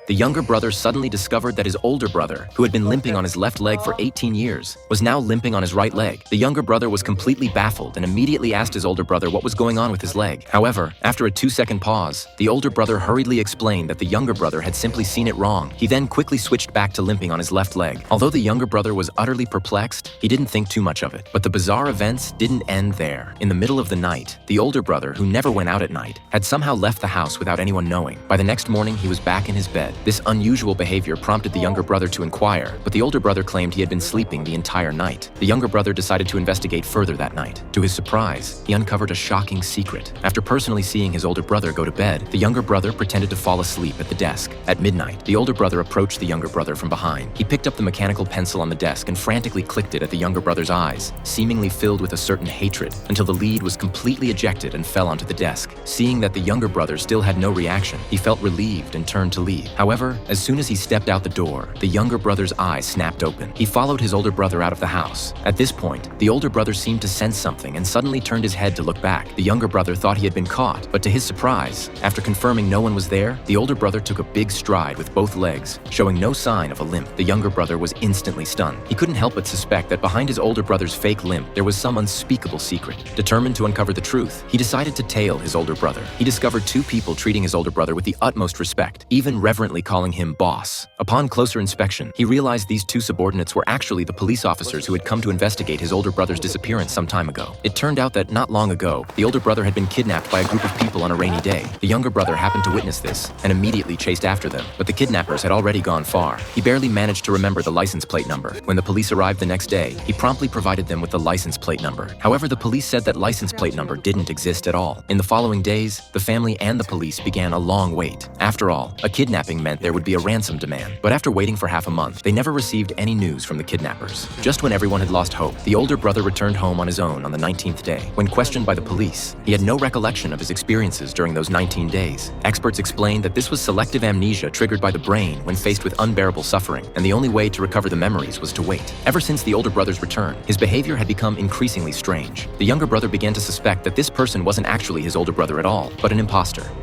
the younger brother suddenly discovered that his older brother, who had been limping on his left leg for 18 years, was now limping on his right leg. The younger brother was completely baffled and immediately asked his older brother what was going on with his leg. However, after a 2-second pause, the older brother hurriedly explained that the younger brother had simply seen it wrong. He then quickly switched back to limping on his left leg. Although the younger brother was utterly perplexed, he didn't think too much of it. But the bizarre events didn't end there. In the middle of the night, the older brother, who never went out at night, had somehow left the house without anyone knowing. By the next morning, he was back in his bed. This unusual behavior prompted the younger brother to inquire, but the older brother claimed he had been sleeping the entire night. The younger brother decided to investigate further that night. To his surprise, he uncovered a shocking secret. After personally seeing his older brother go to bed, the younger brother pretended to fall asleep at the desk. At midnight, the older brother approached the younger brother from behind. He picked up the mechanical pencil on the desk and frantically clicked it at the younger brother's eyes, seemingly filled with a certain hatred, until the lead was completely ejected and fell onto the desk. Seeing that the younger brother still had no reaction, he felt relieved and turned to leave. However, as soon as he stepped out the door, the younger brother's eyes snapped open. He followed his older brother out of the house. At this point, the older brother seemed to sense something and suddenly turned his head to look back. The younger brother thought he had been caught, but to his surprise, after confirming no one was there, the older brother took a big stride with both legs, showing no sign of a limp. The younger brother was instantly stunned. He couldn't help but suspect that behind his older brother's fake limp, there was some unspeakable secret. Determined to uncover the truth, he decided to tail his older brother. He discovered two people treating his older brother with the utmost respect, even reverently calling him boss. Upon closer inspection, he realized these two subordinates were actually the police officers who had come to investigate his older brother's disappearance some time ago. It turned out that not long ago, the older brother had been kidnapped by a group of people on a rainy day. The younger brother happened to witness this and immediately chased after them, but the kidnappers had already gone far. He barely managed to remember the license plate number. When the police arrived the next day, he promptly provided them with the license plate number. However, the police said that license plate number didn't exist at all. In the following days, the family and the police began a long wait. After all, a kidnapping meant there would be a ransom demand. But after waiting for half a month, they never received any news from the kidnappers. Just when everyone had lost hope, the older brother returned home on his own on the 19th day. When questioned by the police, he had no recollection of his experiences during those 19 days. Experts explained that this was selective amnesia triggered by the brain when faced with unbearable suffering, and the only way to recover the memories was to wait. Ever since the older brother's return, his behavior had become increasingly strange. The younger brother began to suspect that this person wasn't actually his older brother at all, but an imposter.